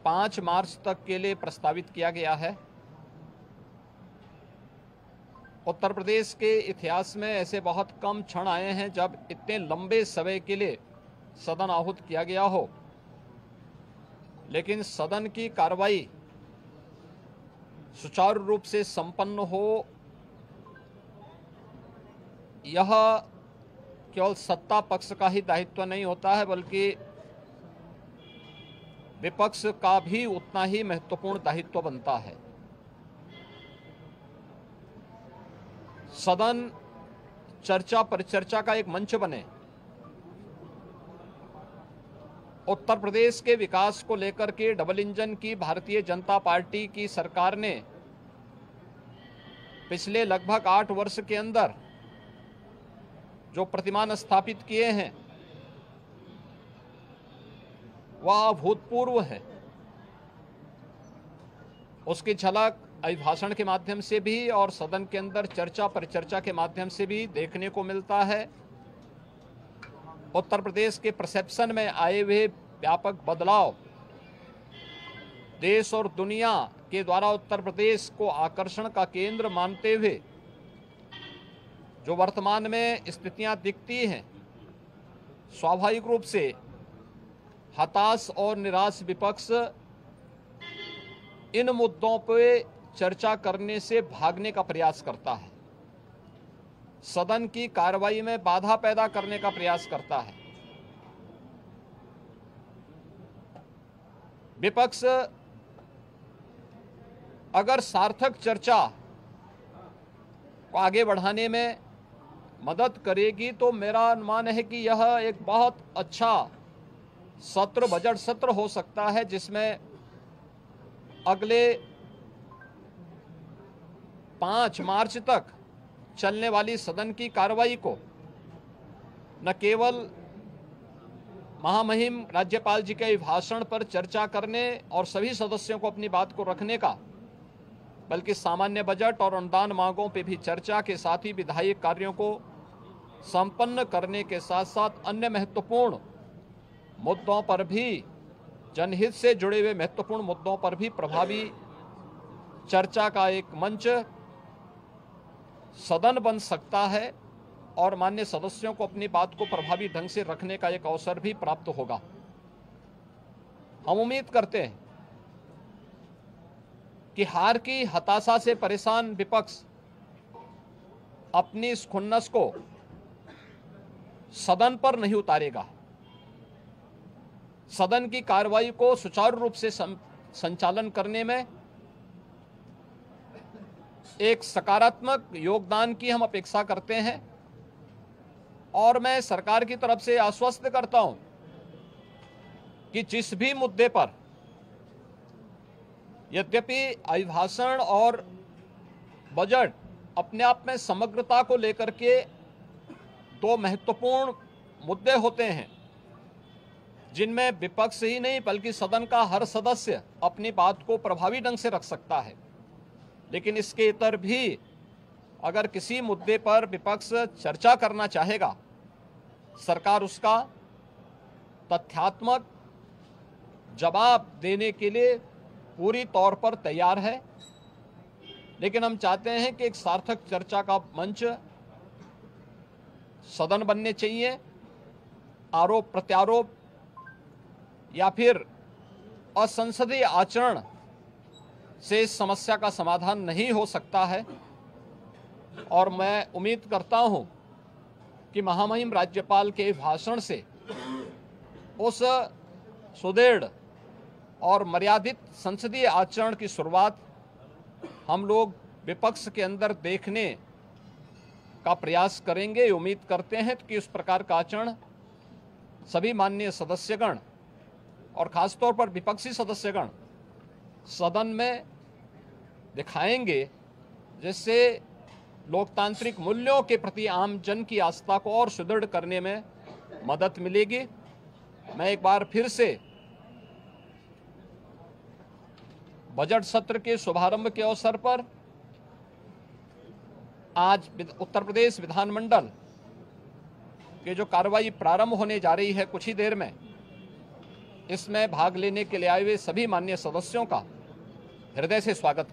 5 मार्च तक के लिए प्रस्तावित किया गया है। उत्तर प्रदेश के इतिहास में ऐसे बहुत कम क्षण आए हैं जब इतने लंबे समय के लिए सदन आहूत किया गया हो, लेकिन सदन की कार्रवाई सुचारू रूप से संपन्न हो, यह केवल सत्ता पक्ष का ही दायित्व नहीं होता है, बल्कि विपक्ष का भी उतना ही महत्वपूर्ण दायित्व बनता है। सदन चर्चा परिचर्चा का एक मंच बने। उत्तर प्रदेश के विकास को लेकर के डबल इंजन की भारतीय जनता पार्टी की सरकार ने पिछले लगभग 8 वर्ष के अंदर जो प्रतिमान स्थापित किए हैं वह अभूतपूर्व है। उसकी झलक अभिभाषण के माध्यम से भी और सदन के अंदर चर्चा परिचर्चा के माध्यम से भी देखने को मिलता है। उत्तर प्रदेश के परसेप्शन में आए हुए व्यापक बदलाव देश और दुनिया के द्वारा उत्तर प्रदेश को आकर्षण का केंद्र मानते हुए जो वर्तमान में स्थितियां दिखती हैं, स्वाभाविक रूप से हताश और निराश विपक्ष इन मुद्दों पर चर्चा करने से भागने का प्रयास करता है, सदन की कार्रवाई में बाधा पैदा करने का प्रयास करता है। विपक्ष अगर सार्थक चर्चा को आगे बढ़ाने में मदद करेगी तो मेरा अनुमान है कि यह एक बहुत अच्छा सत्र, बजट सत्र हो सकता है, जिसमें अगले 5 मार्च तक चलने वाली सदन की कार्रवाई को न केवल महामहिम राज्यपाल जी के अभिभाषण पर चर्चा करने और सभी सदस्यों को अपनी बात को रखने का, बल्कि सामान्य बजट और अनुदान मांगों पर भी चर्चा के साथ ही विधायी कार्यों को संपन्न करने के साथ साथ अन्य महत्वपूर्ण मुद्दों पर भी, जनहित से जुड़े हुए महत्वपूर्ण मुद्दों पर भी प्रभावी चर्चा का एक मंच सदन बन सकता है और माननीय सदस्यों को अपनी बात को प्रभावी ढंग से रखने का एक अवसर भी प्राप्त होगा। हम उम्मीद करते हैं कि हार की हताशा से परेशान विपक्ष अपनी इस खुन्नस को सदन पर नहीं उतारेगा। सदन की कार्रवाई को सुचारू रूप से संचालन करने में एक सकारात्मक योगदान की हम अपेक्षा करते हैं और मैं सरकार की तरफ से आश्वस्त करता हूं कि जिस भी मुद्दे पर, यद्यपि अभिभाषण और बजट अपने आप में समग्रता को लेकर के 2 महत्वपूर्ण मुद्दे होते हैं, जिनमें विपक्ष ही नहीं बल्कि सदन का हर सदस्य अपनी बात को प्रभावी ढंग से रख सकता है, लेकिन इसके इतर भी अगर किसी मुद्दे पर विपक्ष चर्चा करना चाहेगा, सरकार उसका तथ्यात्मक जवाब देने के लिए पूरी तौर पर तैयार है। लेकिन हम चाहते हैं कि एक सार्थक चर्चा का मंच सदन बनने चाहिए। आरोप प्रत्यारोप या फिर असंसदीय आचरण से इस समस्या का समाधान नहीं हो सकता है और मैं उम्मीद करता हूं कि महामहिम राज्यपाल के भाषण से उस सुदृढ़ और मर्यादित संसदीय आचरण की शुरुआत हम लोग विपक्ष के अंदर देखने का प्रयास करेंगे। उम्मीद करते हैं कि इस प्रकार का आचरण सभी माननीय सदस्यगण और खासतौर पर विपक्षी सदस्यगण सदन में दिखाएंगे, जिससे लोकतांत्रिक मूल्यों के प्रति आम जन की आस्था को और सुदृढ़ करने में मदद मिलेगी। मैं एक बार फिर से बजट सत्र के शुभारंभ के अवसर पर आज उत्तर प्रदेश विधानमंडल के जो कार्रवाई प्रारंभ होने जा रही है कुछ ही देर में, इसमें भाग लेने के लिए आए हुए सभी माननीय सदस्यों का हृदय से स्वागत